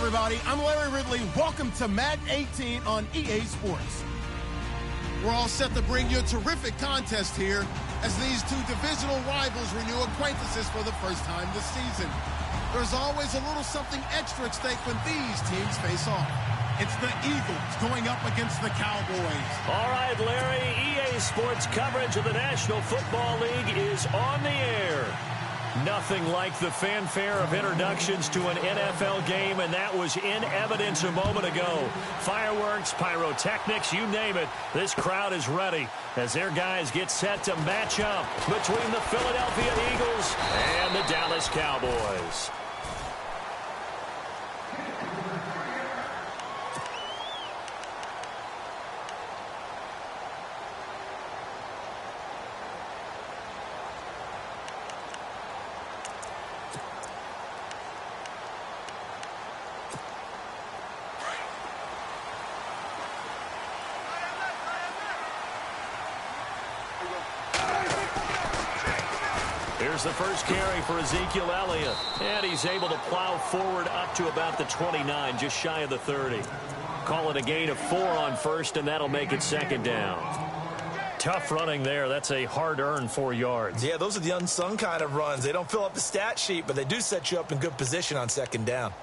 everybody. I'm Larry Ridley. Welcome to Madden 18 on EA Sports. We're all set to bring you a terrific contest here as these two divisional rivals renew acquaintances for the first time this season. There's always a little something extra at stake when these teams face off. It's the Eagles going up against the Cowboys. All right, Larry, EA Sports coverage of the National Football League is on the air. Nothing like the fanfare of introductions to an NFL game, and that was in evidence a moment ago. Fireworks, pyrotechnics, you name it. This crowd is ready as their guys get set to match up between the Philadelphia Eagles and the Dallas Cowboys. Here's the first carry for Ezekiel Elliott, and he's able to plow forward up to about the 29, just shy of the 30. Call it a gain of 4 on first, and that'll make it second down. Tough running there. That's a hard-earned 4 yards. Yeah, those are the unsung kind of runs. They don't fill up the stat sheet, but they do set you up in good position on second down.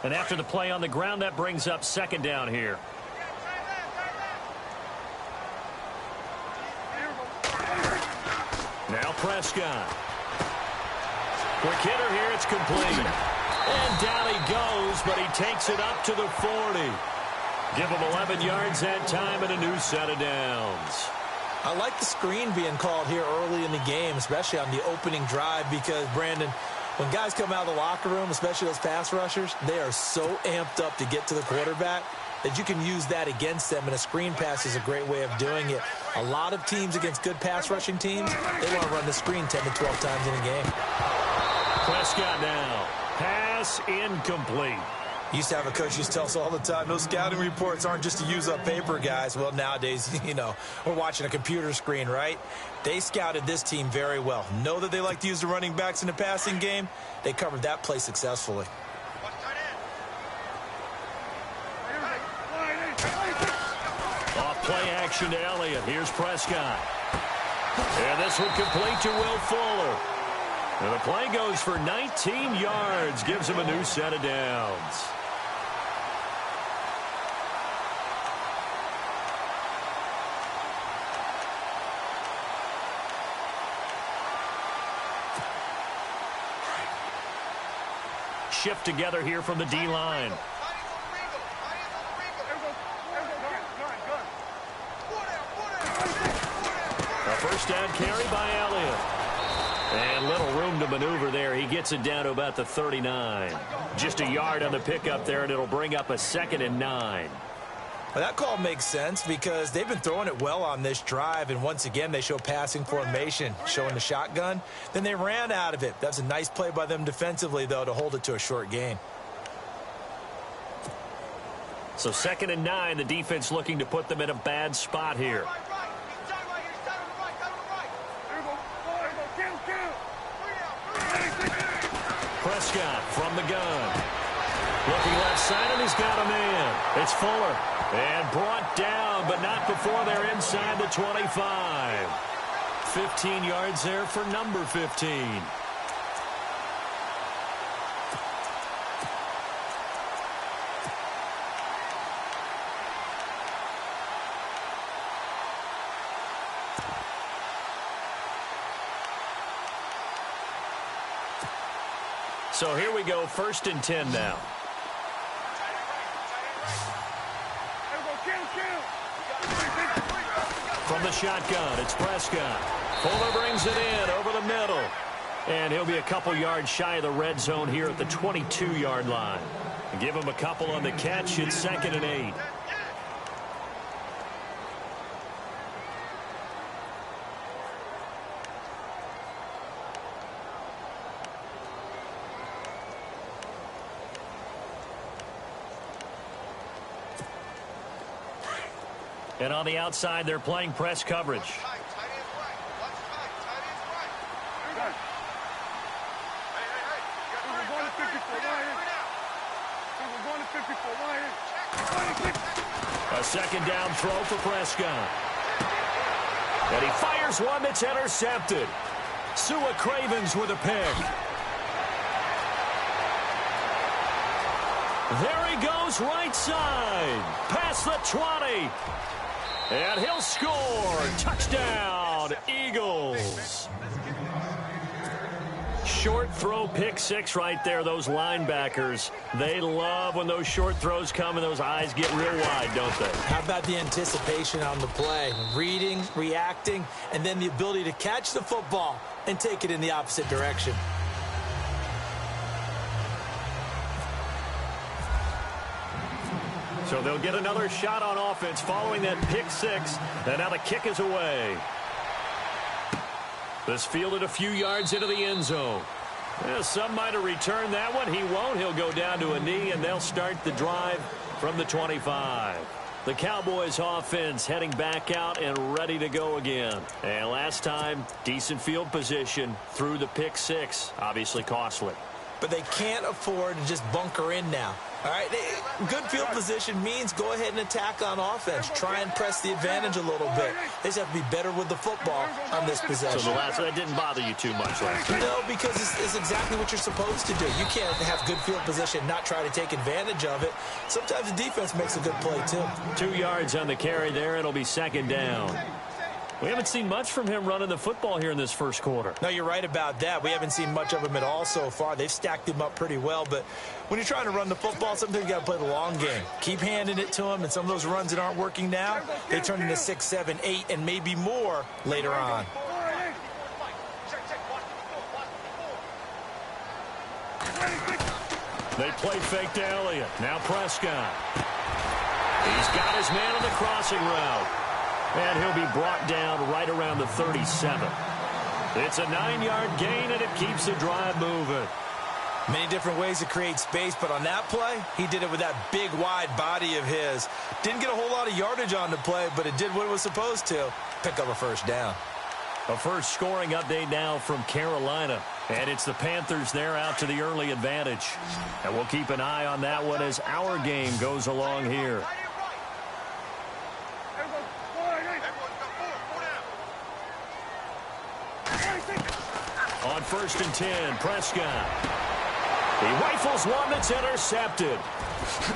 And after the play on the ground, that brings up second down here. Now Prescott. Quick hitter here, it's complete. And down he goes, but he takes it up to the 40. Give him 11 yards that time and a new set of downs. I like the screen being called here early in the game, especially on the opening drive, because, Brandon, when guys come out of the locker room, especially those pass rushers, they are so amped up to get to the quarterback that you can use that against them, and a screen pass is a great way of doing it. A lot of teams against good pass rushing teams, they want to run the screen 10 to 12 times in a game. Prescott now. Pass incomplete. Used to have a coach used to tell us all the time, those scouting reports aren't just to use up paper, guys. Well, nowadays, you know, we're watching a computer screen, right? They scouted this team very well. Know that they like to use the running backs in the passing game. They covered that play successfully. Off play action to Elliott. Here's Prescott. And this one complete to Will Fuller. And the play goes for 19 yards. Gives him a new set of downs. Shift together here from the D-line. A first down carry by Elliott. And little room to maneuver there. He gets it down to about the 39. Just a yard on the pickup there, and it'll bring up a 2nd and 9. Well, that call makes sense because they've been throwing it well on this drive, and once again they show passing formation, showing the shotgun. Then they ran out of it. That's a nice play by them defensively, though, to hold it to a short gain. So 2nd and 9, the defense looking to put them in a bad spot here. Prescott from the gun. Looking left side, and he's got a man. It's Fuller. And brought down, but not before they're inside the 25. 15 yards there for number 15. So here we go, 1st and 10 now. From the shotgun, it's Prescott. Fuller brings it in over the middle. And he'll be a couple yards shy of the red zone here at the 22-yard line. Give him a couple on the catch. It's 2nd and 8. And on the outside, they're playing press coverage. A second down throw for Prescott. And he fires one that's intercepted. Sua Cravens with a pick. There he goes right side. Past the 20. And he'll score. Touchdown, Eagles. Short throw pick six right there. Those linebackers, they love when those short throws come and those eyes get real wide, don't they? How about the anticipation on the play? Reading, reacting, and then the ability to catch the football and take it in the opposite direction. So they'll get another shot on offense following that pick six. And now the kick is away. This fielded a few yards into the end zone. Yeah, some might have returned that one. He won't. He'll go down to a knee, and they'll start the drive from the 25. The Cowboys offense heading back out and ready to go again. And last time, decent field position through the pick six. Obviously costly. But they can't afford to just bunker in now. All right, good field position means go ahead and attack on offense. Try and press the advantage a little bit. They just have to be better with the football on this possession. So that didn't bother you too much last time? No, because it's exactly what you're supposed to do. You can't have good field position, not try to take advantage of it. Sometimes the defense makes a good play, too. 2 yards on the carry there. It'll be second down. We haven't seen much from him running the football here in this first quarter. No, you're right about that. We haven't seen much of him at all so far. They've stacked him up pretty well, but when you're trying to run the football, sometimes you got to play the long game. Keep handing it to him, and some of those runs that aren't working now, they turn into 6, 7, 8, and maybe more later on. They play fake to Elliott. Now Prescott. He's got his man on the crossing route. And he'll be brought down right around the 37. It's a 9-yard gain, and it keeps the drive moving. Many different ways to create space, but on that play, he did it with that big, wide body of his. Didn't get a whole lot of yardage on the play, but it did what it was supposed to. Pick up a first down. A first scoring update now from Carolina. And it's the Panthers there out to the early advantage. And we'll keep an eye on that one as our game goes along here. On 1st and 10, Prescott. He rifles one that's intercepted.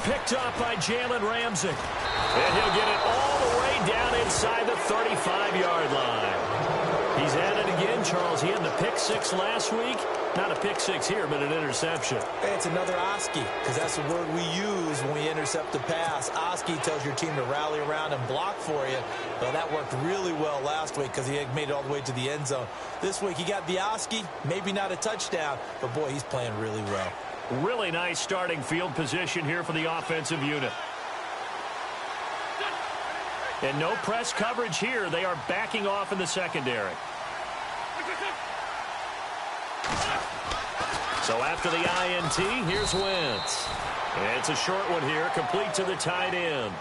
Picked up by Jalen Ramsey. And he'll get it all the way down inside the 35-yard line. He's at it again, Charles. He had the pick six last week. Not a pick six here, but an interception. Hey, it's another Oski, because that's the word we use when we intercept the pass. Oski tells your team to rally around and block for you. Well, that worked really well last week because he had made it all the way to the end zone. This week, he got the Oski, maybe not a touchdown, but, boy, he's playing really well. Really nice starting field position here for the offensive unit. And no press coverage here. They are backing off in the secondary. So after the INT, here's Wentz. And it's a short one here, complete to the tight end.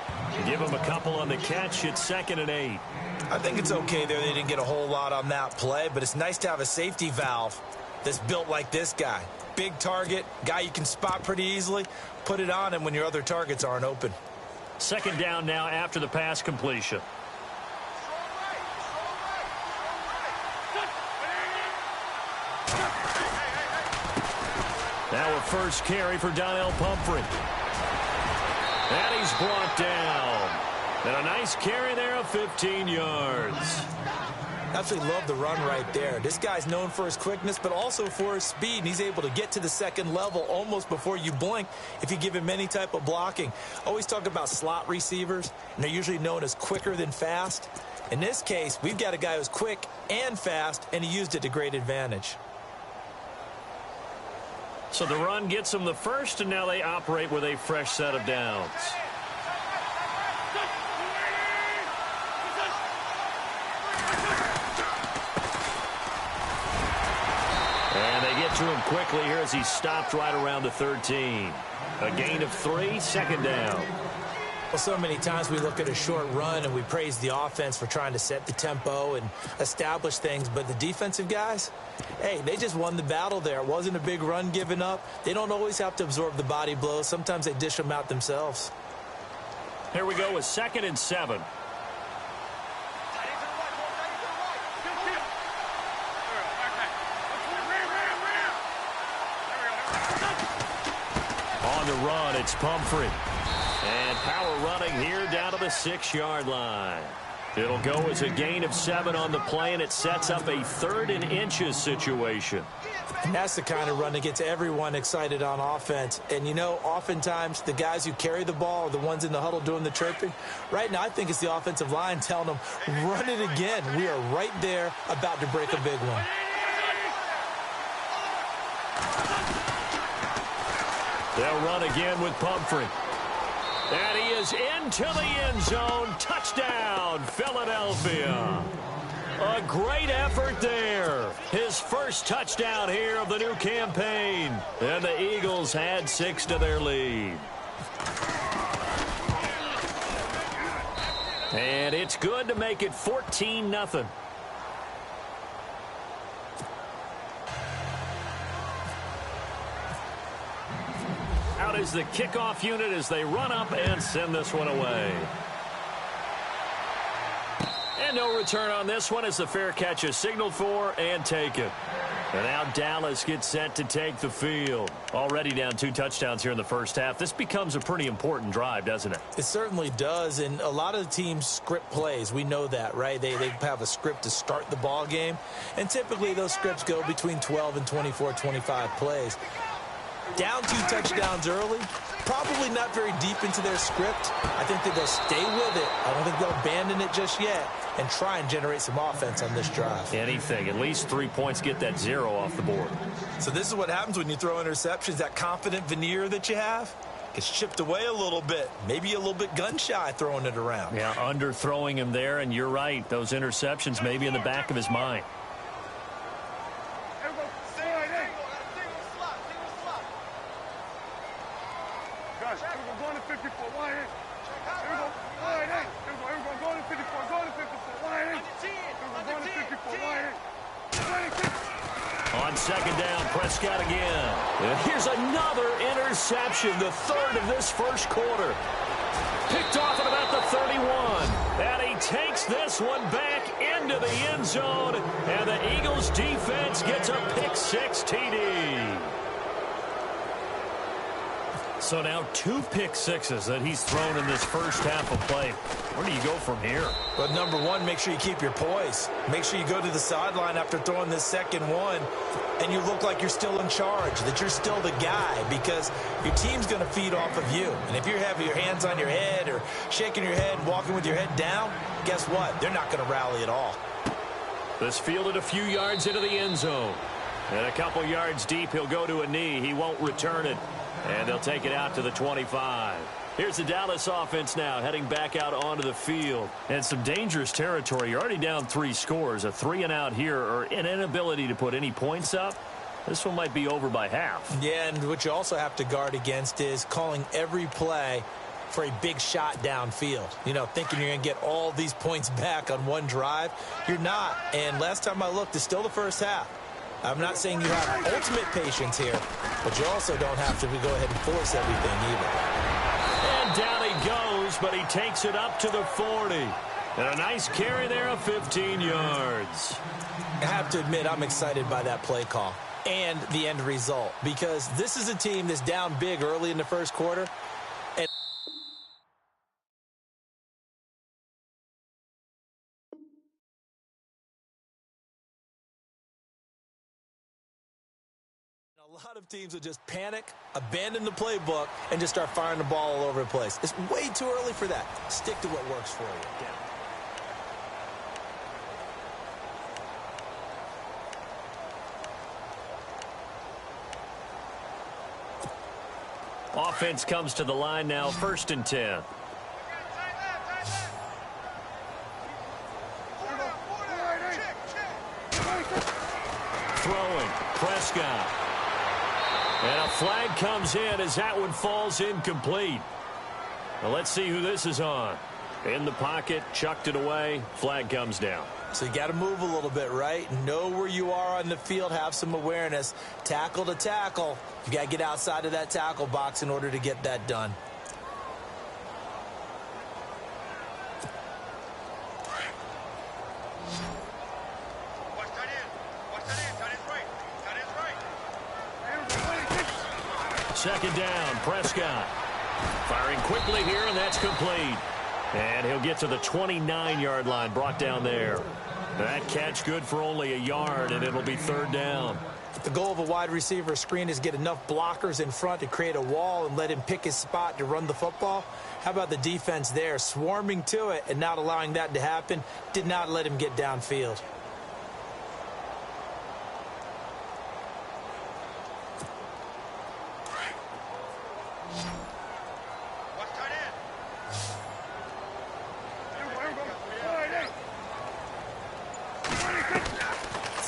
Give him a couple on the catch. It's 2nd and 8. I think it's okay there. They didn't get a whole lot on that play, but it's nice to have a safety valve that's built like this guy. Big target, guy you can spot pretty easily. Put it on him when your other targets aren't open. Second down now after the pass completion. Now a first carry for Donnell Pumphrey. And he's brought down. And a nice carry there of 15 yards. Absolutely love the run right there. This guy's known for his quickness, but also for his speed. And he's able to get to the second level almost before you blink if you give him any type of blocking. Always talk about slot receivers, and they're usually known as quicker than fast. In this case, we've got a guy who's quick and fast, and he used it to great advantage. So the run gets them the first, and now they operate with a fresh set of downs. And they get to him quickly here as he stopped right around the 13. A gain of 3, 2nd down. Well, so many times we look at a short run and we praise the offense for trying to set the tempo and establish things, but the defensive guys, hey, they just won the battle there. It wasn't a big run given up. They don't always have to absorb the body blows. Sometimes they dish them out themselves. Here we go with 2nd and 7. On the run, it's Pumphrey. And power running here down to the 6-yard line. It'll go as a gain of 7 on the play, and it sets up a 3rd and inches situation. And that's the kind of run that gets everyone excited on offense. And, you know, oftentimes the guys who carry the ball are the ones in the huddle doing the chirping. Right now, I think it's the offensive line telling them, run it again. We are right there about to break a big one. They'll run again with Pumphrey. And he is into the end zone. Touchdown, Philadelphia. A great effort there. His first touchdown here of the new campaign. And the Eagles had 6 to their lead. And it's good to make it 14-0. Out is the kickoff unit as they run up and send this one away. And no return on this one as the fair catch is signaled for and taken. And now Dallas gets set to take the field. Already down 2 touchdowns here in the first half. This becomes a pretty important drive, doesn't it? It certainly does, and a lot of the teams script plays. We know that, right? They have a script to start the ball game, and typically those scripts go between 12 and 24, 25 plays. Down 2 touchdowns early, probably not very deep into their script. I think that they'll stay with it. I don't think they'll abandon it just yet and try and generate some offense on this drive. Anything. At least 3 points, get that 0 off the board. So this is what happens when you throw interceptions. That confident veneer that you have gets chipped away a little bit. Maybe a little bit gun-shy throwing it around. Yeah, underthrowing him there, and you're right. Those interceptions may be in the back of his mind. On 2nd down, Prescott again. And here's another interception, the 3rd of this first quarter. Picked off at about the 31. And he takes this one back into the end zone. And the Eagles defense gets a pick-6 TD. So now 2 pick-6s that he's thrown in this first half of play. Where do you go from here? But number one, make sure you keep your poise. Make sure you go to the sideline after throwing this second one, and you look like you're still in charge, that you're still the guy, because your team's going to feed off of you. And if you're having your hands on your head or shaking your head and walking with your head down, guess what? They're not going to rally at all. This fielded a few yards into the end zone. And a couple yards deep, he'll go to a knee. He won't return it. And they'll take it out to the 25. Here's the Dallas offense now, heading back out onto the field. And some dangerous territory. You're already down 3 scores. A 3-and-out here, or an inability to put any points up. This one might be over by half. Yeah, and what you also have to guard against is calling every play for a big shot downfield. You know, thinking you're going to get all these points back on one drive. You're not. And last time I looked, it's still the first half. I'm not saying you have ultimate patience here, but you also don't have to go ahead and force everything either. And down he goes, but he takes it up to the 40. And a nice carry there of 15 yards. I have to admit, I'm excited by that play call and the end result, because this is a team that's down big early in the first quarter. And a lot of teams will just panic, abandon the playbook, and just start firing the ball all over the place. It's way too early for that. Stick to what works for you. Offense comes to the line now, 1st and 10. Throwing, Prescott. And a flag comes in as that one falls incomplete. Well, let's see who this is on. In the pocket, chucked it away, flag comes down. So you got to move a little bit, right? Know where you are on the field, have some awareness. Tackle to tackle. You got to get outside of that tackle box in order to get that done. second down. Prescott firing quickly here, and that's complete. And he'll get to the 29-yard line, brought down there. That catch good for only a yard, and it'll be third down. The goal of a wide receiver screen is get enough blockers in front to create a wall and let him pick his spot to run the football. How about the defense there, swarming to it and not allowing that to happen? Did not let him get downfield.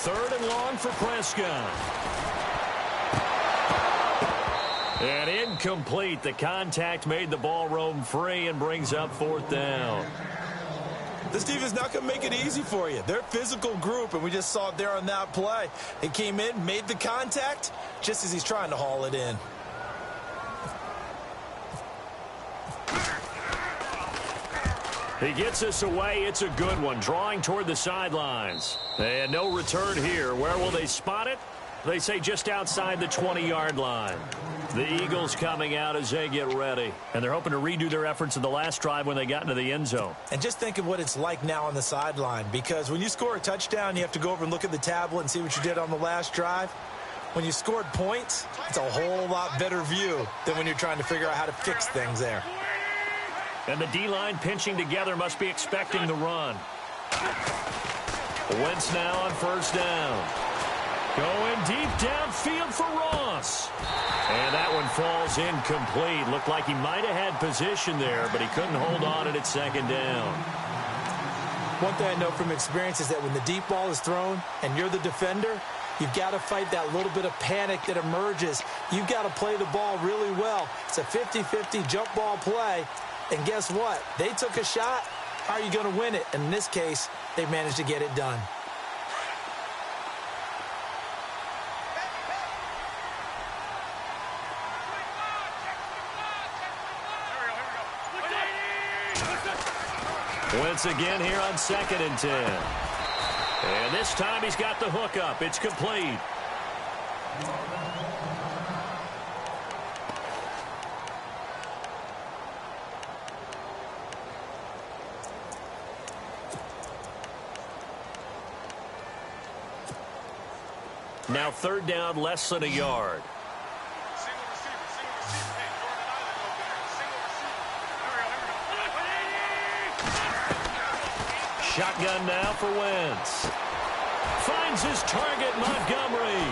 Third and long for Prescott. And incomplete. The contact made the ball roam free and brings up fourth down. This defense not going to make it easy for you. They're a physical group, and we just saw it there on that play. He came in, made the contact, just as he's trying to haul it in. He gets us away. It's a good one. Drawing toward the sidelines. And no return here. Where will they spot it? They say just outside the 20-yard line. The Eagles coming out as they get ready. And they're hoping to redo their efforts in the last drive when they got into the end zone. And just think of what it's like now on the sideline. Because when you score a touchdown, you have to go over and look at the tablet and see what you did on the last drive. When you scored points, it's a whole lot better view than when you're trying to figure out how to fix things there. And the D-line pinching together must be expecting the run. Wentz now on first down. Going deep downfield for Ross. And that one falls incomplete. Looked like he might have had position there, but he couldn't hold on at second down. One thing I know from experience is that when the deep ball is thrown and you're the defender, you've got to fight that little bit of panic that emerges. You've got to play the ball really well. It's a 50-50 jump ball play. And guess what? They took a shot. How are you going to win it? And in this case, they managed to get it done. Once again here on 2nd and 10. And this time he's got the hook up. It's complete. Now third down, less than a yard. Shotgun now for Wentz. Finds his target, Montgomery.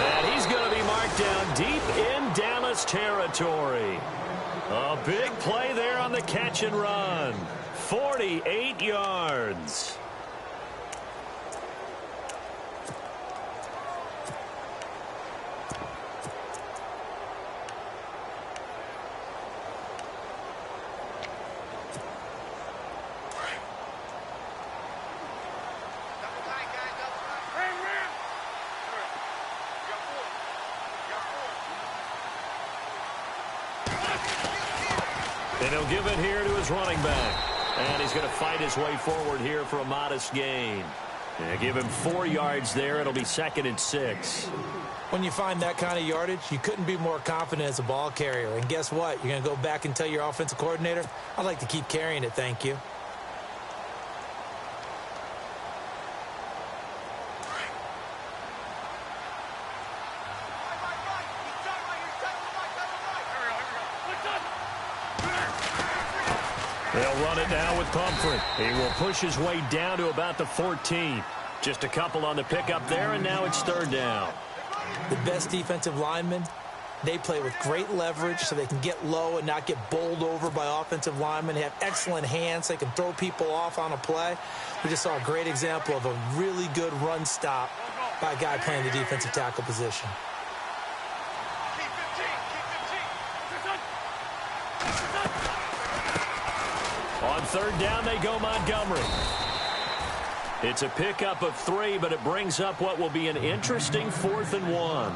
And he's going to be marked down deep in Dallas territory. A big play there on the catch and run. 48 yards. And he'll give it here to his running back. And he's going to fight his way forward here for a modest gain. And give him 4 yards there. It'll be 2nd and 6. When you find that kind of yardage, you couldn't be more confident as a ball carrier. And guess what? You're going to go back and tell your offensive coordinator, I'd like to keep carrying it, thank you. They'll run it now with Pumphrey. He will push his way down to about the 14. Just a couple on the pickup there, and now it's third down. The best defensive linemen, they play with great leverage so they can get low and not get bowled over by offensive linemen. They have excellent hands. They can throw people off on a play. We just saw a great example of a really good run stop by a guy playing the defensive tackle position. On third down, they go Montgomery. It's a pickup of 3, but it brings up what will be an interesting 4th and 1.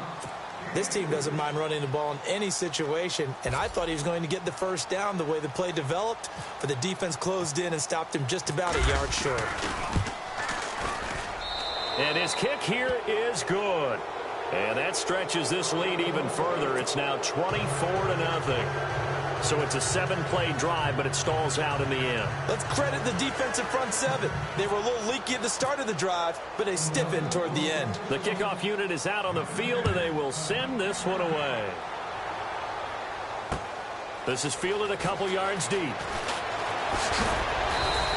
This team doesn't mind running the ball in any situation, and I thought he was going to get the first down the way the play developed, but the defense closed in and stopped him just about a yard short. And his kick here is good. And that stretches this lead even further. It's now 24-0. So it's a 7-play drive, but it stalls out in the end. Let's credit the defensive front seven. They were a little leaky at the start of the drive, but they stiffened toward the end. The kickoff unit is out on the field, and they will send this one away. This is fielded a couple yards deep.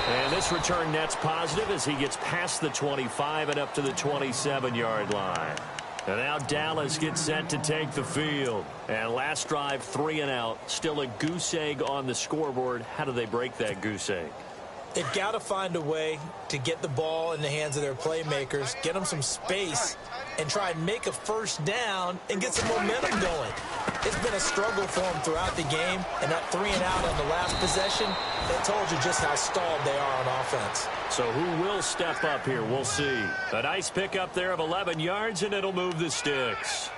And this return net's positive as he gets past the 25 and up to the 27-yard line. And now Dallas gets set to take the field. And last drive, 3 and out. Still a goose egg on the scoreboard. How do they break that goose egg? They've got to find a way to get the ball in the hands of their playmakers, get them some space, and try and make a first down and get some momentum going. It's been a struggle for them throughout the game, and that 3 and out on the last possession, that told you just how stalled they are on offense. So who will step up here? We'll see. A nice pickup there of 11 yards, and it'll move the sticks.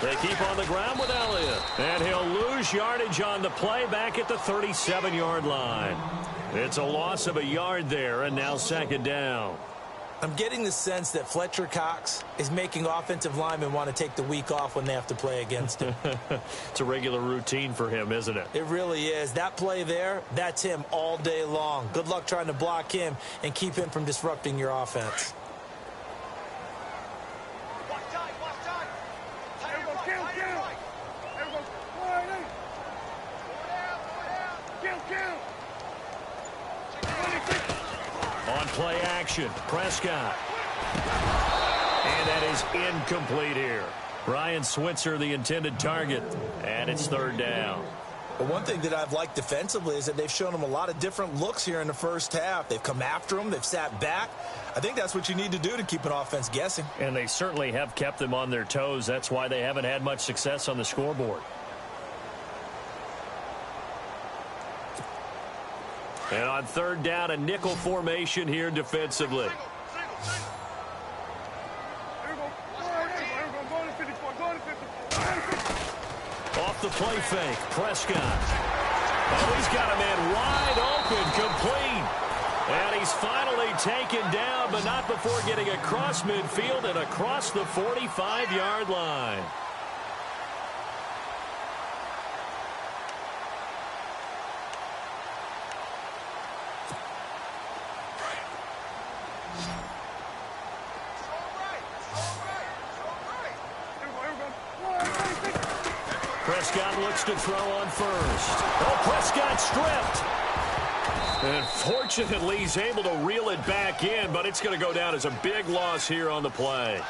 They keep on the ground with Elliott. And he'll lose yardage on the play back at the 37-yard line. It's a loss of a yard there, and now second down. I'm getting the sense that Fletcher Cox is making offensive linemen want to take the week off when they have to play against him. It's a regular routine for him, isn't it? It really is. That play there, that's him all day long. Good luck trying to block him and keep him from disrupting your offense. On play action, Prescott. And that is incomplete here. Ryan Switzer, the intended target, and it's third down. But one thing that I've liked defensively is that they've shown him a lot of different looks here in the first half. They've come after him. They've sat back. I think that's what you need to do to keep an offense guessing. And they certainly have kept them on their toes. That's why they haven't had much success on the scoreboard. And on third down, a nickel formation here defensively. Off the play fake, Prescott. Oh, he's got a man wide open, complete. And he's finally taken down, but not before getting across midfield and across the 45-yard line. Prescott looks to throw on first. Oh, Prescott stripped. And fortunately, he's able to reel it back in, but it's going to go down as a big loss here on the play.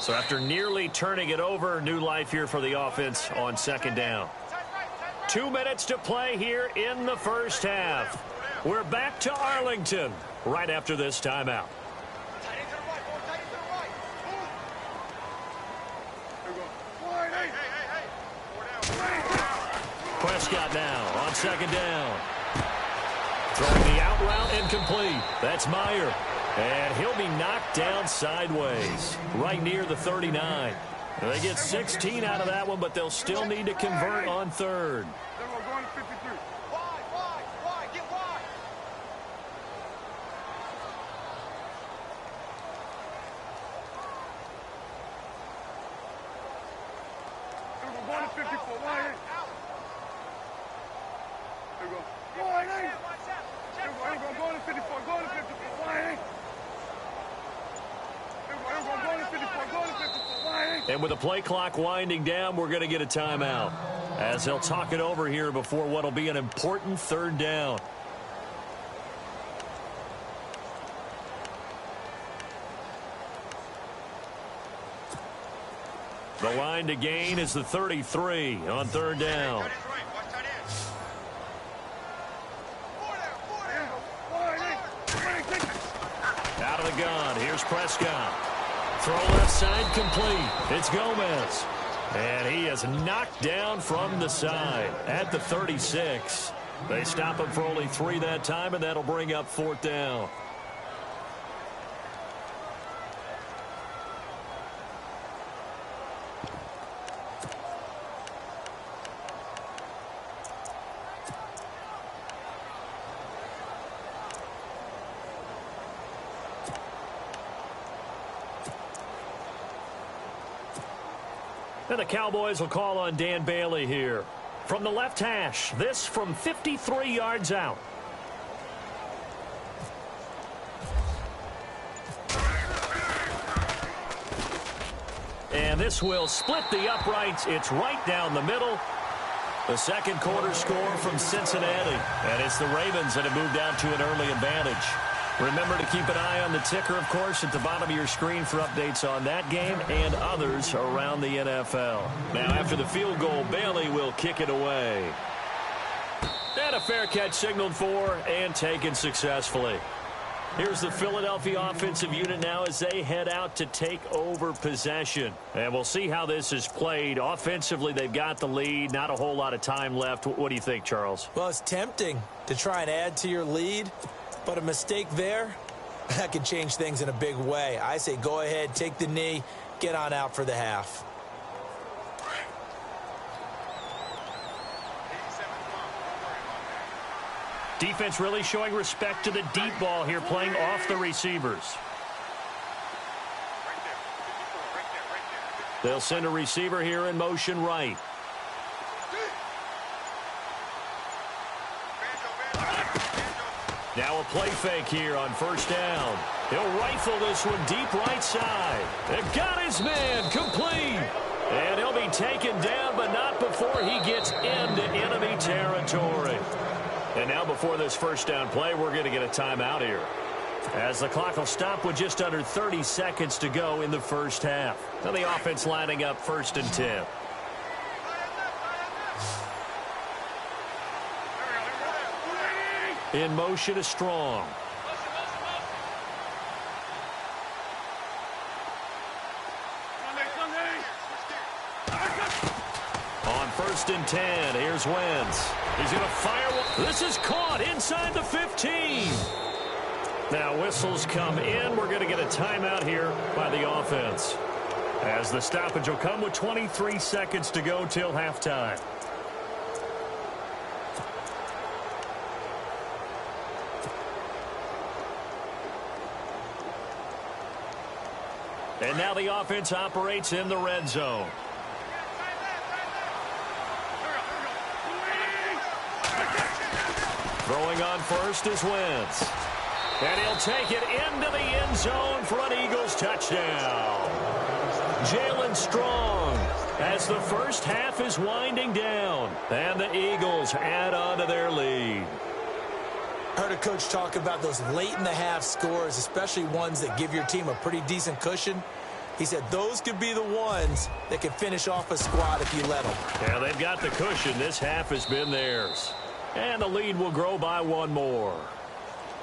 So after nearly turning it over, new life here for the offense on second down. 2 minutes to play here in the first half. We're back to Arlington right after this timeout. Prescott now on second down. Throwing the out route incomplete. That's Meyer. And he'll be knocked down sideways right near the 39. They get 16 out of that one, but they'll still need to convert on third. And with the play clock winding down, we're going to get a timeout as they'll talk it over here before what will be an important third down. The line to gain is the 33 on third down. Out of the gun, here's Prescott. Throw left side complete. It's Gomez. And he is knocked down from the side at the 36. They stop him for only 3 that time, and that'll bring up 4th down. And the Cowboys will call on Dan Bailey here. From the left hash, this from 53 yards out. And this will split the uprights. It's right down the middle. The second quarter score from Cincinnati. And it's the Ravens that have moved out to an early advantage. Remember to keep an eye on the ticker, of course, at the bottom of your screen for updates on that game and others around the NFL. Now, after the field goal, Bailey will kick it away. And a fair catch signaled for and taken successfully. Here's the Philadelphia offensive unit now as they head out to take over possession. And we'll see how this is played. Offensively, they've got the lead. Not a whole lot of time left. What do you think, Charles? Well, it's tempting to try and add to your lead. But a mistake there, that could change things in a big way. I say go ahead, take the knee, get on out for the half. Defense really showing respect to the deep ball here, playing off the receivers. They'll send a receiver here in motion right. Now a play fake here on 1st down. He'll rifle this one deep right side. They've got his man complete. And he'll be taken down, but not before he gets into enemy territory. And now before this 1st down play, we're going to get a timeout here, as the clock will stop with just under 30 seconds to go in the first half. Now the offense lining up 1st and 10. In motion is Strong. On 1st and 10, here's Wentz. He's going to fire one. This is caught inside the 15. Now whistles come in. We're going to get a timeout here by the offense, as the stoppage will come with 23 seconds to go till halftime. And now the offense operates in the red zone. Throwing on 1st is Wentz. And he'll take it into the end zone for an Eagles touchdown. Jalen Strong, as the first half is winding down. And the Eagles add on to their lead. I heard a coach talk about those late-in-the-half scores, especially ones that give your team a pretty decent cushion. He said those could be the ones that can finish off a squad if you let them. Yeah, they've got the cushion. This half has been theirs. And the lead will grow by 1 more.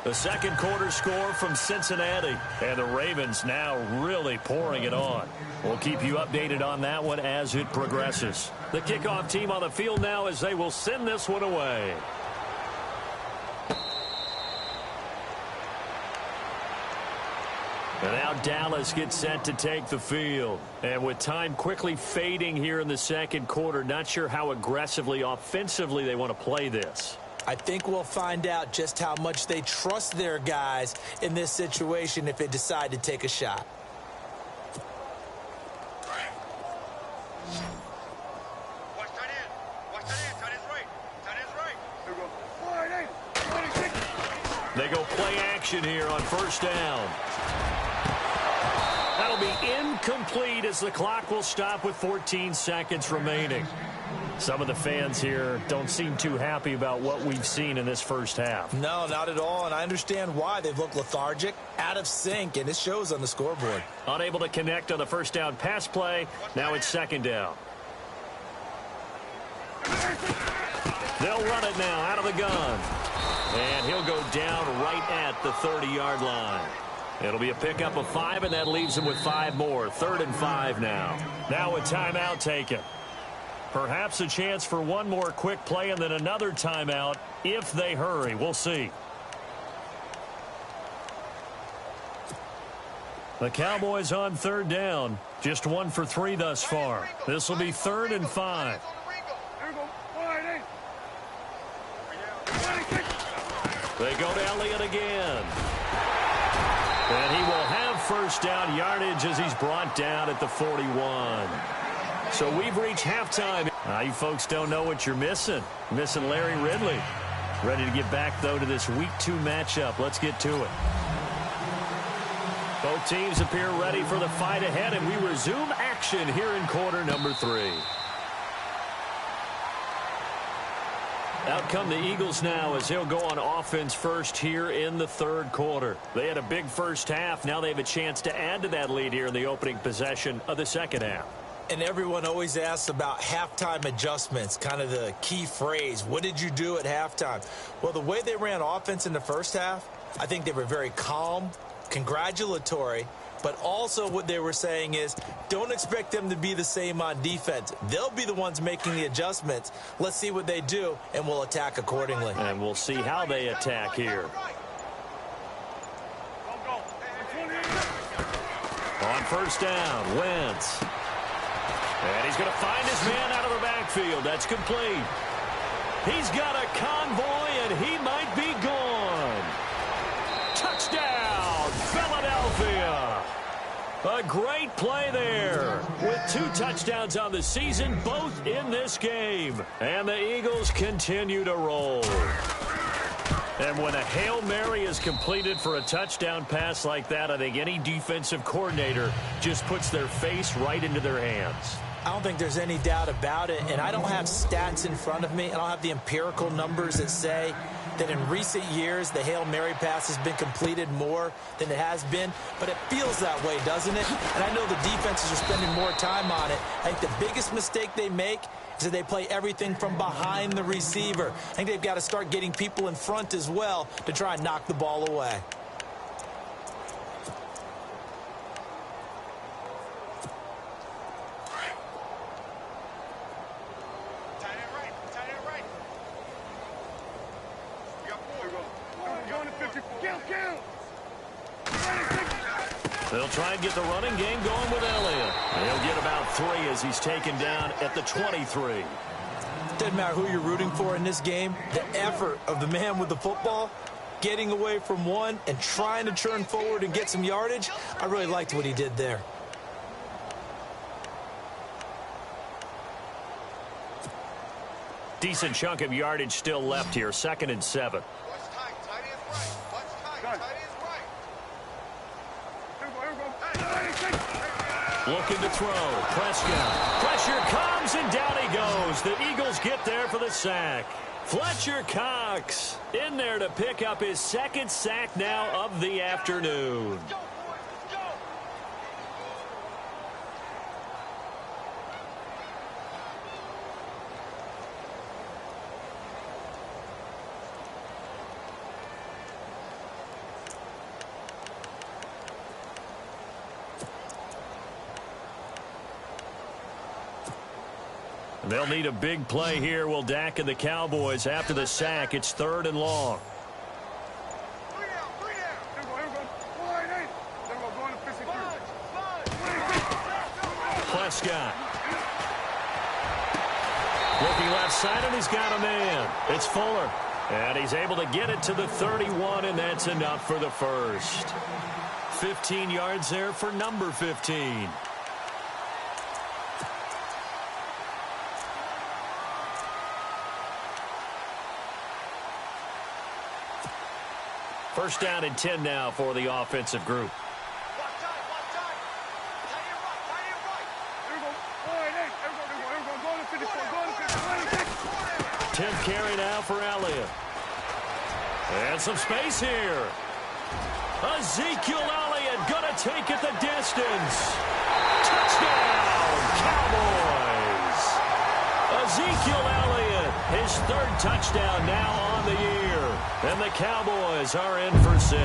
The second quarter score from Cincinnati. And the Ravens now really pouring it on. We'll keep you updated on that one as it progresses. The kickoff team on the field now as they will send this one away. And now Dallas gets set to take the field. And with time quickly fading here in the second quarter, not sure how aggressively, offensively they want to play this. I think we'll find out just how much they trust their guys in this situation if they decide to take a shot. They go play action here on 1st down. That'll be incomplete as the clock will stop with 14 seconds remaining. Some of the fans here don't seem too happy about what we've seen in this first half. No, not at all, and I understand why. They've looked lethargic, out of sync, and it shows on the scoreboard. Unable to connect on the 1st down pass play. Now it's 2nd down. They'll run it now out of the gun. And he'll go down right at the 30-yard line. It'll be a pickup of 5, and that leaves them with 5 more. 3rd and 5 now. Now a timeout taken. Perhaps a chance for one more quick play and then another timeout if they hurry. We'll see. The Cowboys on 3rd down. Just 1 for 3 thus far. This will be 3rd and 5. They go to Elliott again. And he will have first down yardage as he's brought down at the 41. So we've reached halftime. You folks don't know what you're missing. Missing Larry Ridley. Ready to get back, though, to this Week 2 matchup. Let's get to it. Both teams appear ready for the fight ahead, and we resume action here in quarter number 3. Out come the Eagles now as they'll go on offense first here in the 3rd quarter. They had a big first half. Now they have a chance to add to that lead here in the opening possession of the 2nd half. And everyone always asks about halftime adjustments, kind of the key phrase. What did you do at halftime? Well, the way they ran offense in the first half, I think they were very calm, congratulatory, but also what they were saying is don't expect them to be the same on defense. They'll be the ones making the adjustments. Let's see what they do, and we'll attack accordingly. And we'll see how they attack here. On first down, Wentz. And he's going to find his man out of the backfield. That's complete. He's got a convoy, and he might be gone. Touchdown, Philadelphia. A great play there with 2 touchdowns on the season, both in this game. And the Eagles continue to roll. And when a Hail Mary is completed for a touchdown pass like that, I think any defensive coordinator just puts their face right into their hands. I don't think there's any doubt about it, and I don't have stats in front of me. I don't have the empirical numbers that say that in recent years the Hail Mary pass has been completed more than it has been, but it feels that way, doesn't it? And I know the defenses are spending more time on it. I think the biggest mistake they make is that they play everything from behind the receiver. I think they've got to start getting people in front as well to try and knock the ball away. They'll try and get the running game going with Elliott. He'll get about 3 as he's taken down at the 23. Doesn't matter who you're rooting for in this game. The effort of the man with the football, getting away from one and trying to turn forward and get some yardage, I really liked what he did there. Decent chunk of yardage still left here. 2nd and 7. Looking to throw. Prescott. Pressure comes, and down he goes. The Eagles get there for the sack. Fletcher Cox in there to pick up his 2nd sack now of the afternoon. They'll need a big play here. Will Dak and the Cowboys after the sack. It's 3rd and long. Prescott. Looking left side, and he's got a man. It's Fuller. And he's able to get it to the 31, and that's enough for the first. 15 yards there for number 15. First down and 10 now for the offensive group. 10th carry now for Elliott. And some space here. Ezekiel Elliott going to take it the distance. Touchdown, Cowboys. Ezekiel Elliott, his 3rd touchdown now on the year. And the Cowboys are in for 6.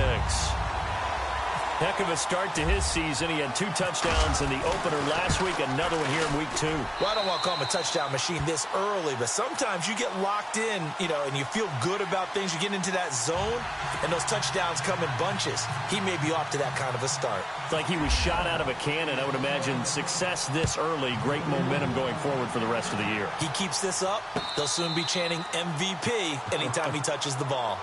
Heck of a start to his season. He had 2 touchdowns in the opener last week, another one here in week 2. Well, I don't want to call him a touchdown machine this early, but sometimes you get locked in, and you feel good about things. You get into that zone, and those touchdowns come in bunches. He may be off to that kind of a start. It's like he was shot out of a cannon. I would imagine success this early, great momentum going forward for the rest of the year. He keeps this up, they'll soon be chanting MVP anytime he touches the ball.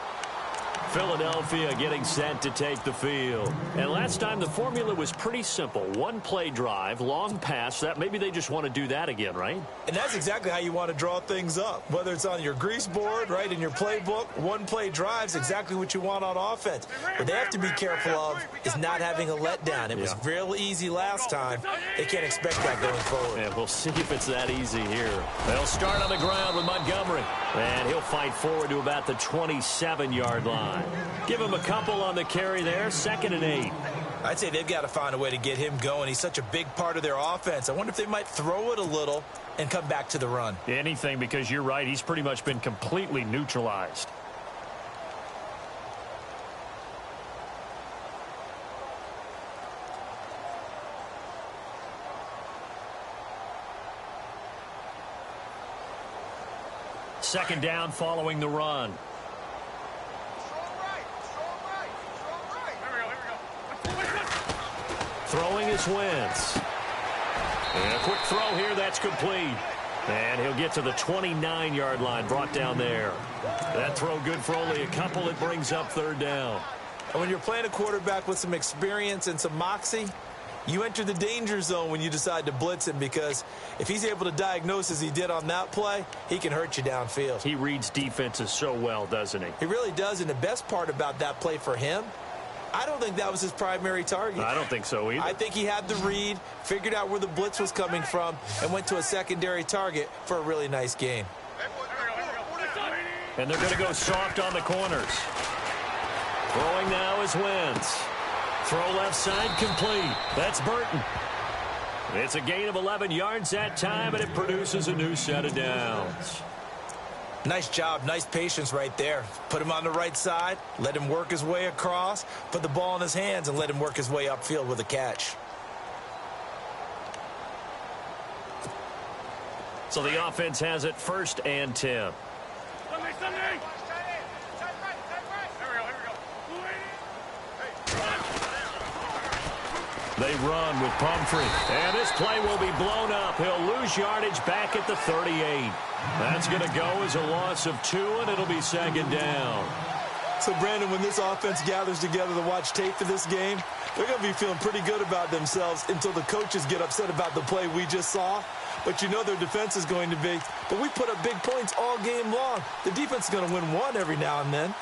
Philadelphia getting set to take the field. And last time the formula was pretty simple. 1 play drive, long pass. That maybe they just want to do that again, right? And that's exactly how you want to draw things up. Whether it's on your grease board, right, in your playbook, 1 play drive's exactly what you want on offense. What they have to be careful of is not having a letdown. It was real easy last time. They can't expect that going forward. And we'll see if it's that easy here. They'll start on the ground with Montgomery. And he'll fight forward to about the 27-yard line. Give him a couple on the carry there, 2nd and 8. I'd say they've got to find a way to get him going. He's such a big part of their offense. I wonder if they might throw it a little and come back to the run. Anything, because you're right. He's pretty much been completely neutralized. Second down following the run. Throwing is Wentz. And a quick throw here, that's complete. And he'll get to the 29-yard line, brought down there. That throw good for only a couple. It brings up 3rd down. And when you're playing a quarterback with some experience and some moxie, you enter the danger zone when you decide to blitz him, because if he's able to diagnose as he did on that play, he can hurt you downfield. He reads defenses so well, doesn't he? He really does, and the best part about that play for him, I don't think that was his primary target. I don't think so either. I think he had the read, figured out where the blitz was coming from, and went to a secondary target for a really nice gain. And they're going to go soft on the corners. Throwing now is Wentz. Throw left side complete. That's Burton. It's a gain of 11 yards that time, and it produces a new set of downs. Nice job, nice patience right there. Put him on the right side, let him work his way across, put the ball in his hands, and let him work his way upfield with a catch. So the offense has it 1st and 10. Sunday. They run with Pumphrey. And this play will be blown up. He'll lose yardage back at the 38. That's going to go as a loss of 2, and it'll be 2nd down. So, Brandon, when this offense gathers together to watch tape for this game, they're going to be feeling pretty good about themselves until the coaches get upset about the play we just saw. But you know their defense is going to be, but we put up big points all game long. The defense is going to win one every now and then.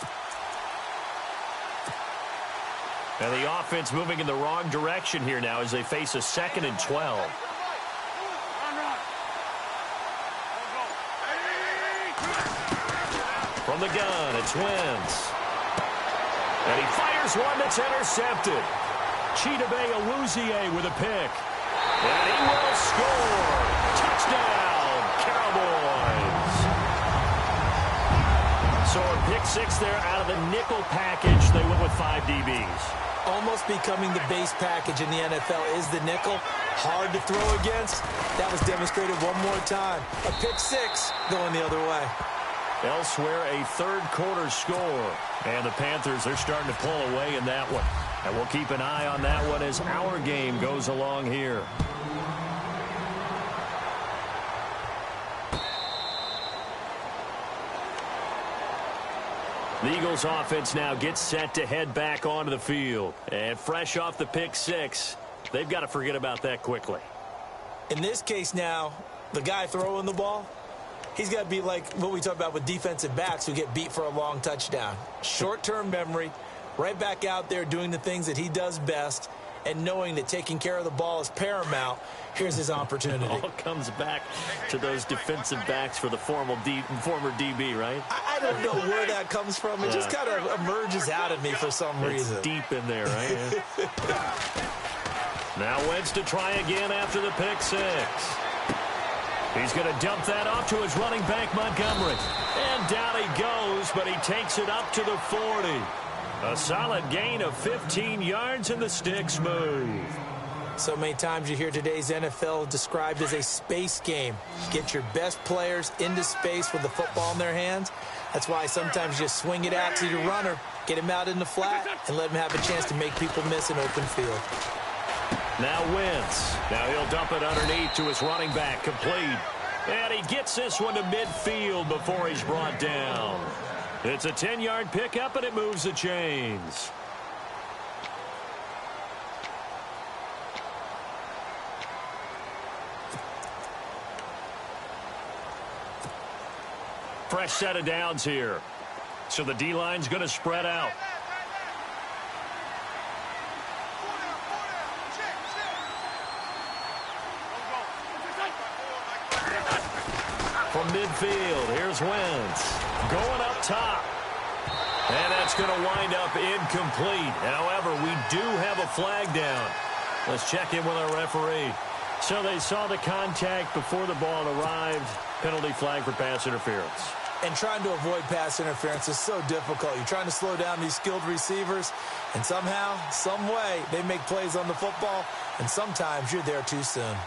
And the offense moving in the wrong direction here now as they face a 2nd and 12. From the gun, it's Wentz. And he fires one that's intercepted. Chidobe Awuzie with a pick. And he will score. Touchdown, Cowboys. So a pick 6 there out of the nickel package. They went with 5 DBs. Almost becoming the base package in the NFL is the nickel. Hard to throw against. That was demonstrated one more time. A pick 6 going the other way. Elsewhere, a third-quarter score. And the Panthers, they're starting to pull away in that one. And we'll keep an eye on that one as our game goes along here. The Eagles offense now gets set to head back onto the field. And fresh off the pick 6, they've got to forget about that quickly. In this case now, the guy throwing the ball, he's got to be like what we talk about with defensive backs who get beat for a long touchdown. Short-term memory, right back out there doing the things that he does best, and knowing that taking care of the ball is paramount. Here's his opportunity. It all comes back to those defensive backs for the former DB, right? I don't know where that comes from. It just kind of emerges out of me for some reason. It's deep in there, right? Now Wentz to try again after the pick 6. He's going to dump that off to his running back, Montgomery. And down he goes, but he takes it up to the 40. A solid gain of 15 yards and the sticks move. So many times you hear today's NFL described as a space game. Get your best players into space with the football in their hands. That's why sometimes you swing it out to your runner, get him out in the flat, and let him have a chance to make people miss an open field. Now Wentz. Now he'll dump it underneath to his running back, complete. And he gets this one to midfield before he's brought down. It's a 10-yard pickup, and it moves the chains. Fresh set of downs here. So the D-line's going to spread out. From midfield, here's Wentz. Going up top. And that's going to wind up incomplete. However, we do have a flag down. Let's check in with our referee. So they saw the contact before the ball arrived. Penalty flag for pass interference. And trying to avoid pass interference is so difficult. You're trying to slow down these skilled receivers, and somehow, some way, they make plays on the football, and sometimes you're there too soon.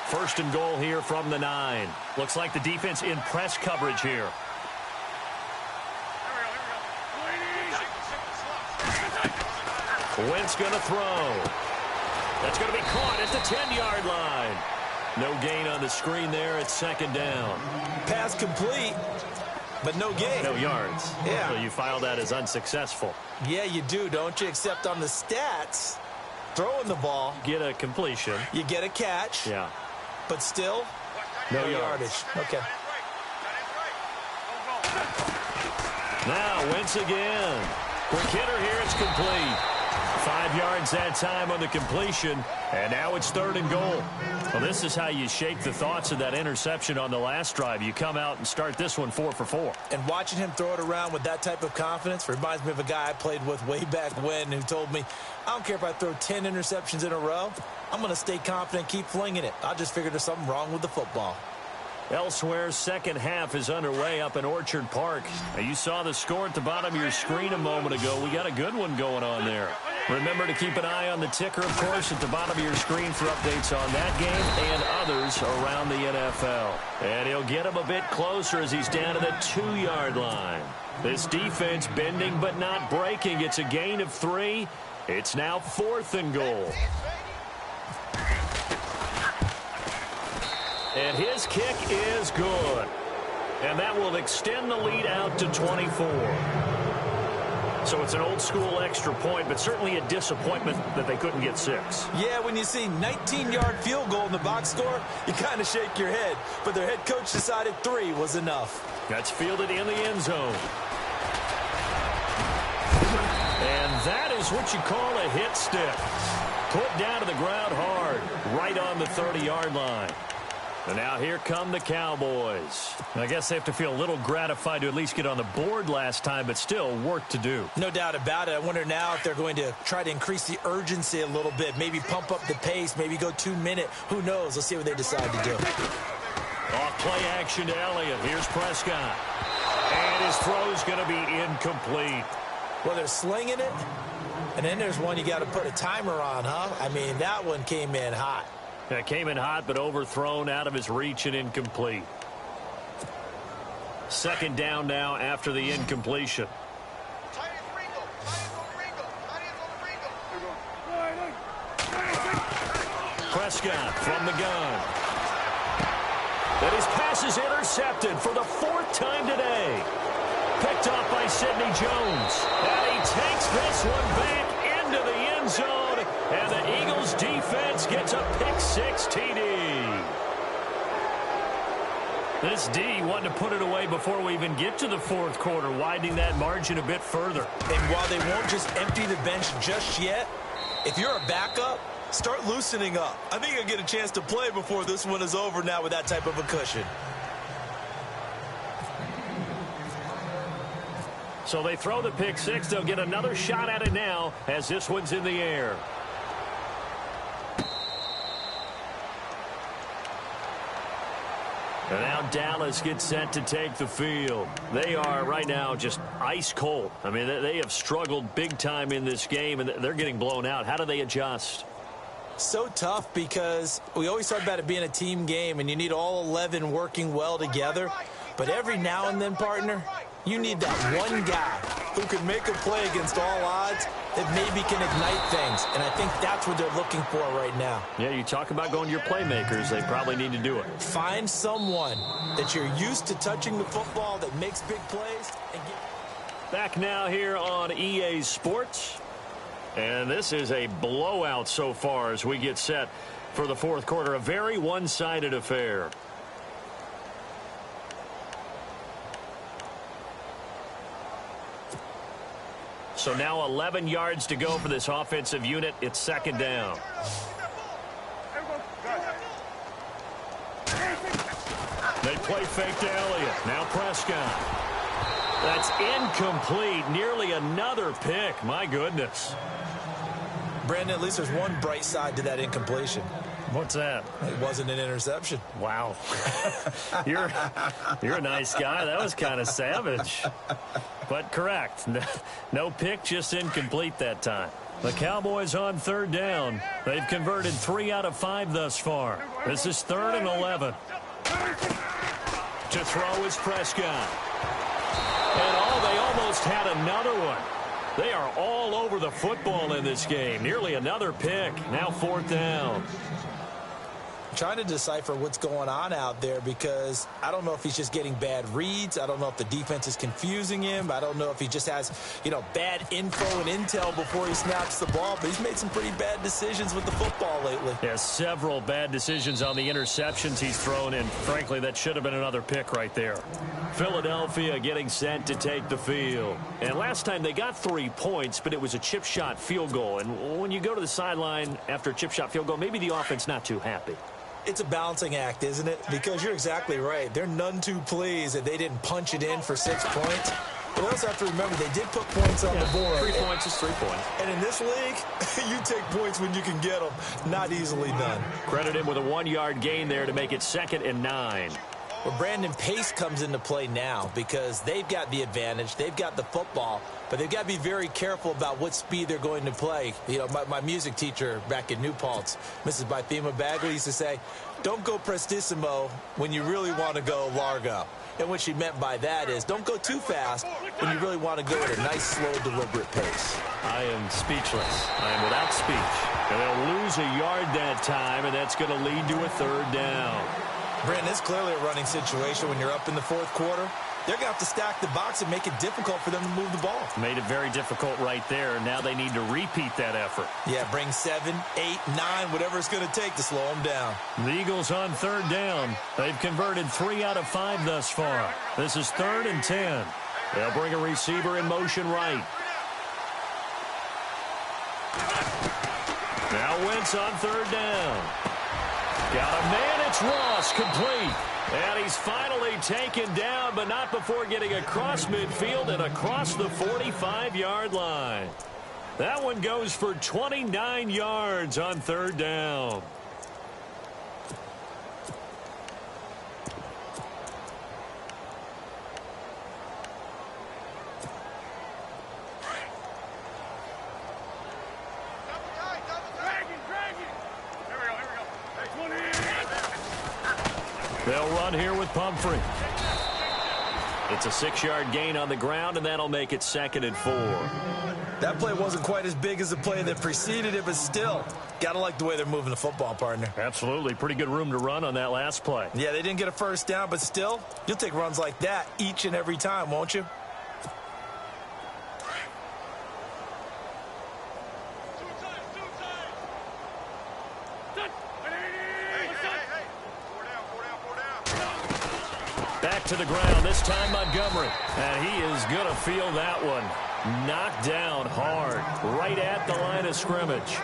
First and goal here from the 9. Looks like the defense in press coverage here. Wentz going to throw. That's going to be caught at the 10-yard line. No gain on the screen there. It's second down. Pass complete, but no gain. No yards. Yeah. So you file that as unsuccessful. Yeah, you do, don't you? Except on the stats, throwing the ball. Get a completion. You get a catch. Yeah. But still, no yardage. Okay. Now, Wentz again. Quick hitter here. It's complete. 5 yards that time on the completion, and now it's third and goal. Well, this is how you shake the thoughts of that interception on the last drive. You come out and start this one 4 for 4. And watching him throw it around with that type of confidence reminds me of a guy I played with way back when who told me, I don't care if I throw 10 interceptions in a row. I'm going to stay confident, keep flinging it. I just figured there's something wrong with the football. Elsewhere, second half is underway up in Orchard Park. Now, you saw the score at the bottom of your screen a moment ago. We got a good one going on there. Remember to keep an eye on the ticker, of course, at the bottom of your screen for updates on that game and others around the NFL. And he'll get him a bit closer as he's down to the 2-yard line. This defense bending but not breaking. It's a gain of 3. It's now 4th and goal. And his kick is good. And that will extend the lead out to 24. So it's an old-school extra point, but certainly a disappointment that they couldn't get 6. Yeah, when you see 19-yard field goal in the box score, you kind of shake your head. But their head coach decided 3 was enough. That's fielded in the end zone. And that is what you call a hit stick. Put down to the ground hard, right on the 30-yard line. And now here come the Cowboys. I guess they have to feel a little gratified to at least get on the board last time, but still work to do. No doubt about it. I wonder now if they're going to try to increase the urgency a little bit, maybe pump up the pace, maybe go 2-minute. Who knows? Let's see what they decide to do. Off play action to Elliott. Here's Prescott. And his throw's going to be incomplete. Well, they're slinging it, and then there's one you got to put a timer on, huh? I mean, that one came in hot. That came in hot, but overthrown out of his reach and incomplete. Second down now after the incompletion. Prescott from the gun. And his pass is intercepted for the 4th time today. Picked off by Sidney Jones. And he takes this one back into the end zone. And the Eagles defense gets a pick-6 TD. This D wanted to put it away before we even get to the 4th quarter, widening that margin a bit further. And while they won't just empty the bench just yet, if you're a backup, start loosening up. I think you'll get a chance to play before this one is over now with that type of a cushion. So they throw the pick-6. They'll get another shot at it now as this one's in the air. And now Dallas gets set to take the field. They are right now just ice cold. I mean, they have struggled big time in this game, and they're getting blown out. How do they adjust? So tough because we always talk about it being a team game, and you need all 11 working well together. But every now and then, partner, you need that one guy who can make a play against all odds that maybe can ignite things. And I think that's what they're looking for right now. Yeah, you talk about going to your playmakers. They probably need to do it. Find someone that you're used to touching the football that makes big plays. And Back now here on EA Sports. And this is a blowout so far as we get set for the fourth quarter. A very one-sided affair. So now 11 yards to go for this offensive unit. It's second down. They play fake to Elliott. Now Prescott. That's incomplete. Nearly another pick. My goodness. Brandon, at least there's one bright side to that incompletion. What's that? It wasn't an interception. Wow. You're a nice guy. That was kind of savage. But correct. No pick, just incomplete that time. The Cowboys on third down. They've converted 3 out of 5 thus far. This is 3rd and 11. To throw is Prescott. And they almost had another one. They are all over the football in this game. Nearly another pick. Now 4th down. Trying to decipher what's going on out there because I don't know if he's just getting bad reads. I don't know if the defense is confusing him. I don't know if he just has, bad info and intel before he snaps the ball. But he's made some pretty bad decisions with the football lately. Yeah, several bad decisions on the interceptions he's thrown in. Frankly, that should have been another pick right there. Philadelphia getting set to take the field. And last time they got 3 points, but it was a chip shot field goal. And when you go to the sideline after a chip shot field goal, maybe the offense not too happy. It's a balancing act, isn't it? Because you're exactly right. They're none too pleased that they didn't punch it in for 6 points. But we also have to remember they did put points on the board. 3 points is 3 points. And in this league, you take points when you can get them. Not easily done. Credit him with a 1-yard gain there to make it 2nd and 9. Well, Brandon, pace comes into play now because they've got the advantage. They've got the football, but they've got to be very careful about what speed they're going to play. My music teacher back in New Paltz, Mrs. Bagley, used to say, don't go prestissimo when you really want to go largo. And what she meant by that is don't go too fast when you really want to go at a nice, slow, deliberate pace. I am speechless. I am without speech. And they'll lose a yard that time, and that's going to lead to a 3rd down. Brandon, it's clearly a running situation when you're up in the 4th quarter. They're going to have to stack the box and make it difficult for them to move the ball. Made it very difficult right there. Now they need to repeat that effort. Yeah, bring 7, 8, 9, whatever it's going to take to slow them down. The Eagles on 3rd down. They've converted 3 out of 5 thus far. This is 3rd and 10. They'll bring a receiver in motion right. Now Wentz on 3rd down. Got a man, it's Ross, complete. And he's finally taken down, but not before getting across midfield and across the 45-yard line. That one goes for 29 yards on 3rd down. They'll run here with Pumphrey. It's a 6-yard gain on the ground, and that'll make it 2nd and 4. That play wasn't quite as big as the play that preceded it, but still, got to like the way they're moving the football, partner. Absolutely. Pretty good room to run on that last play. Yeah, they didn't get a 1st down, but still, you'll take runs like that each and every time, won't you? Back to the ground, this time Montgomery. And he is going to feel that one. Knocked down hard, right at the line of scrimmage.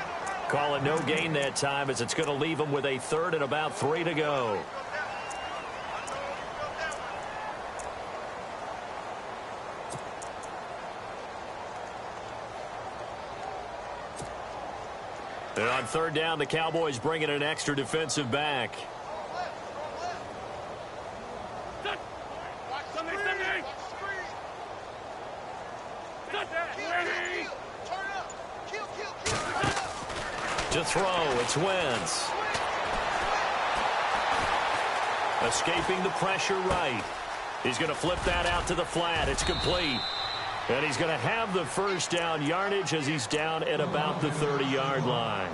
Call it no gain that time as it's going to leave him with a 3rd and about 3 to go. And on 3rd down, the Cowboys bring in an extra defensive back. To throw, it's Wentz. Escaping the pressure right. He's going to flip that out to the flat. It's complete. And he's going to have the first down yardage as he's down at about the 30-yard line.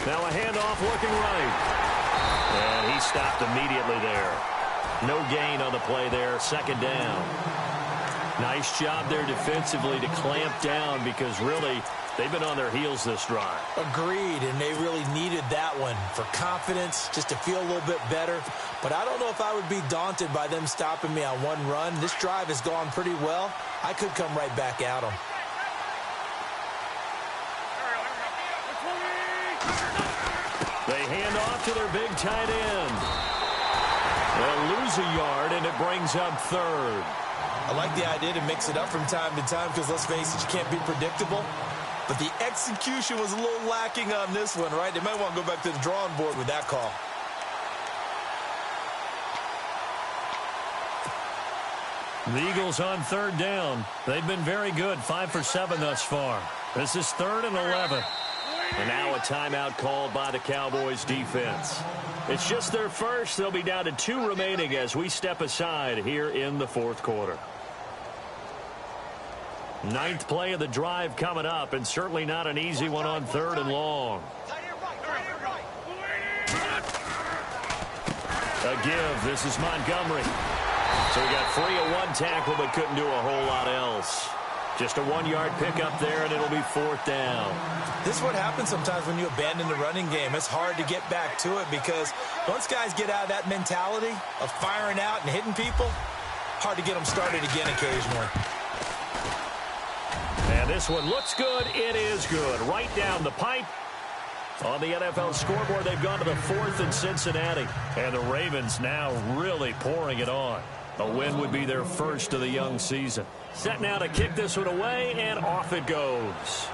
Now a handoff looking right. And he stopped immediately there. No gain on the play there. Second down. Nice job there defensively to clamp down because really they've been on their heels this drive. Agreed, and they really needed that one for confidence, just to feel a little bit better. But I don't know if I would be daunted by them stopping me on one run. This drive has gone pretty well. I could come right back at them. They hand off to their big tight end. They'll lose a yard, and it brings up third. I like the idea to mix it up from time to time because, let's face it, you can't be predictable. But the execution was a little lacking on this one, right? They might want to go back to the drawing board with that call. The Eagles on third down. They've been very good, 5 for 7 thus far. This is 3rd and 11. And now a timeout called by the Cowboys defense. It's just their first. They'll be down to 2 remaining as we step aside here in the 4th quarter. 9th play of the drive coming up, and certainly not an easy one on 3rd and long. A give. This is Montgomery. So we got free of 1 tackle, but couldn't do a whole lot else. Just a 1-yard pickup there, and it'll be 4th down. This is what happens sometimes when you abandon the running game. It's hard to get back to it because once guys get out of that mentality of firing out and hitting people, hard to get them started again occasionally. And this one looks good. It is good. Right down the pipe. On the NFL scoreboard, they've gone to the 4th in Cincinnati. And the Ravens now really pouring it on. A win would be their first of the young season. Set now to kick this one away, and off it goes.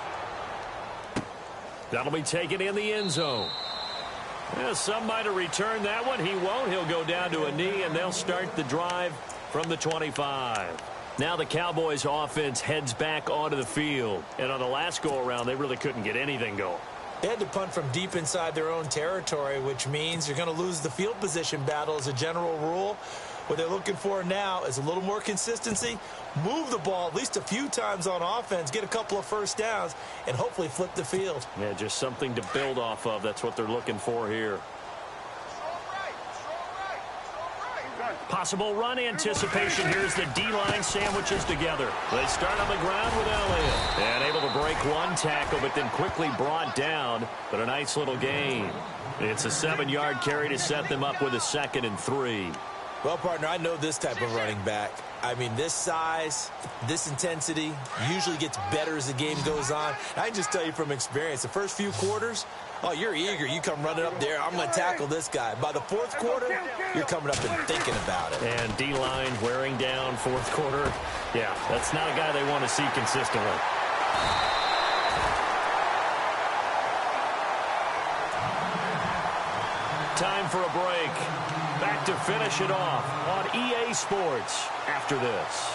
That'll be taken in the end zone. Yeah, somebody to return that one. He won't. He'll go down to a knee, and they'll start the drive from the 25. Now the Cowboys offense heads back onto the field. And on the last go-around, they really couldn't get anything going. They had to punt from deep inside their own territory, which means you're going to lose the field position battle as a general rule. What they're looking for now is a little more consistency, move the ball at least a few times on offense, get a couple of first downs, and hopefully flip the field. Yeah, just something to build off of. That's what they're looking for here. Possible run anticipation. Here's the D-line sandwiches together. They start on the ground with Elliott. And able to break 1 tackle, but then quickly brought down. But a nice little gain. It's a 7-yard carry to set them up with a 2nd and 3. Well, partner, I know this type of running back. I mean, this size, this intensity usually gets better as the game goes on. I can just tell you from experience, the first few quarters, oh, you're eager. You come running up there. I'm going to tackle this guy. By the 4th quarter, you're coming up and thinking about it. And D-line wearing down 4th quarter. Yeah, that's not a guy they want to see consistently. Time for a break. Back to finish it off on EA Sports after this.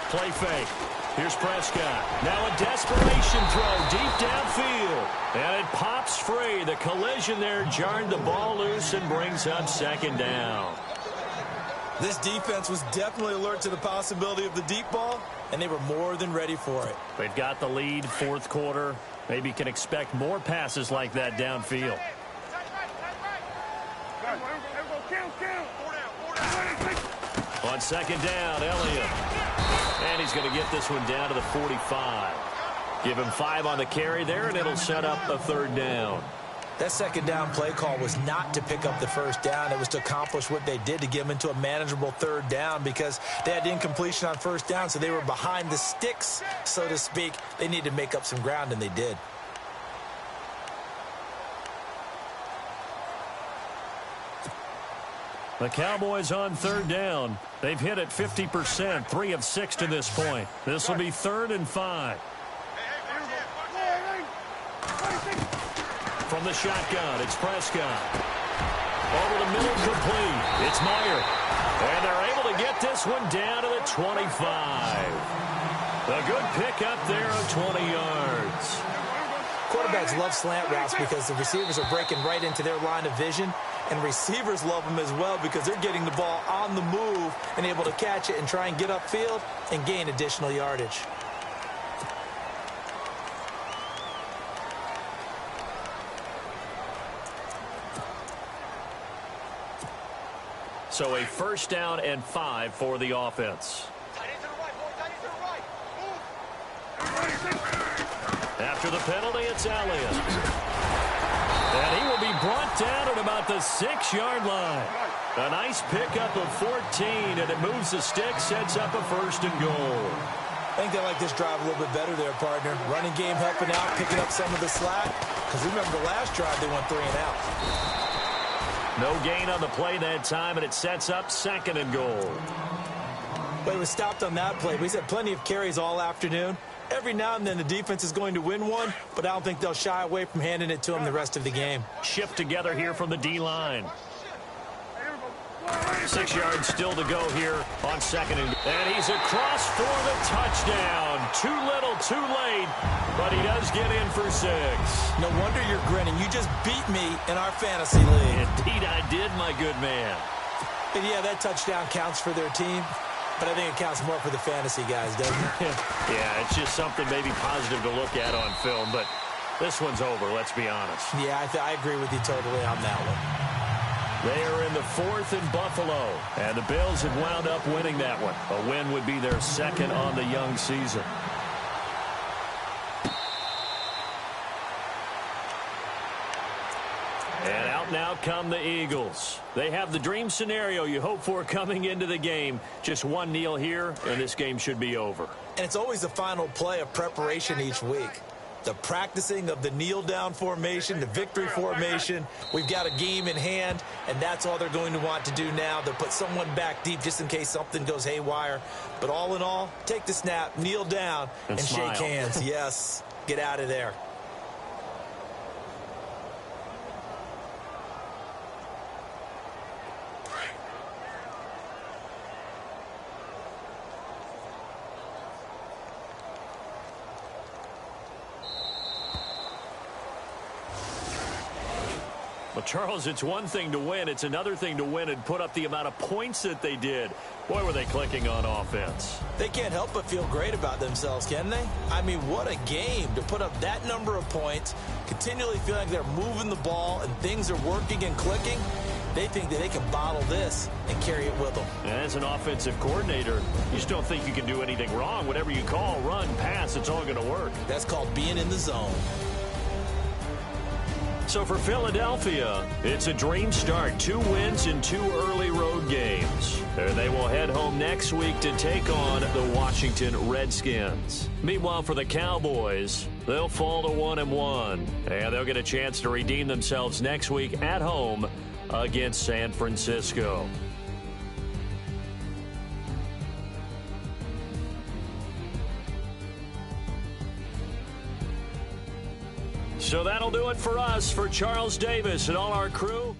Play fake. Here's Prescott. Now a desperation throw deep downfield. And it pops free. The collision there jarred the ball loose and brings up 2nd down. This defense was definitely alert to the possibility of the deep ball, and they were more than ready for it. They've got the lead, 4th quarter. Maybe can expect more passes like that downfield. On 2nd down, Elliott. And he's going to get this one down to the 45. Give him 5 on the carry there, and it'll set up a 3rd down. That second down play call was not to pick up the first down. It was to accomplish what they did, to get them into a manageable third down, because they had incompletion on first down, so they were behind the sticks, so to speak. They needed to make up some ground, and they did. The Cowboys on third down. They've hit it 50%, 3 of 6 to this point. This will be 3rd and 5. From the shotgun, it's Prescott. Over the middle, complete. It's Meyer. And they're able to get this one down to the 25. A good pickup there of 20 yards. Quarterbacks love slant routes because the receivers are breaking right into their line of vision, and receivers love them as well because they're getting the ball on the move and able to catch it and try and get upfield and gain additional yardage. So a 1st down and 5 for the offense. After the penalty, it's Elliott. And he will be brought down at about the 6-yard line. A nice pickup of 14, and it moves the stick, sets up a 1st and goal. I think they like this drive a little bit better there, partner. Running game helping out, picking up some of the slack. Because remember the last drive, they went 3 and out. No gain on the play that time, and it sets up 2nd and goal. But it was stopped on that play. We've had plenty of carries all afternoon. Every now and then the defense is going to win one, but I don't think they'll shy away from handing it to them the rest of the game. Shift together here from the D-line. 6 yards still to go here on 2nd and he's across for the touchdown. Too little, too late, but he does get in for 6. No wonder you're grinning. You just beat me in our fantasy league. Indeed I did, my good man. And yeah, that touchdown counts for their team, but I think it counts more for the fantasy guys, doesn't it? Yeah, it's just something maybe positive to look at on film, but this one's over, let's be honest. Yeah, I agree with you totally on that one. They are in the 4th in Buffalo, and the Bills have wound up winning that one. A win would be their 2nd on the young season. And out now come the Eagles. They have the dream scenario you hope for coming into the game. Just one kneel here, and this game should be over. And it's always the final play of preparation each week. The practicing of the kneel-down formation, the victory formation. We've got a game in hand, and that's all they're going to want to do now. They'll put someone back deep just in case something goes haywire. But all in all, take the snap, kneel down, and shake hands. Yes, get out of there. Well, Charles, it's one thing to win. It's another thing to win and put up the amount of points that they did. Boy, were they clicking on offense. They can't help but feel great about themselves, can they? I mean, what a game to put up that number of points, continually feeling like they're moving the ball and things are working and clicking. They think that they can bottle this and carry it with them. And as an offensive coordinator, you just don't think you can do anything wrong. Whatever you call, run, pass, it's all going to work. That's called being in the zone. So for Philadelphia, it's a dream start. 2 wins in 2 early road games. And they will head home next week to take on the Washington Redskins. Meanwhile, for the Cowboys, they'll fall to 1-1. And they'll get a chance to redeem themselves next week at home against San Francisco. So that'll do it for us. For Charles Davis and all our crew,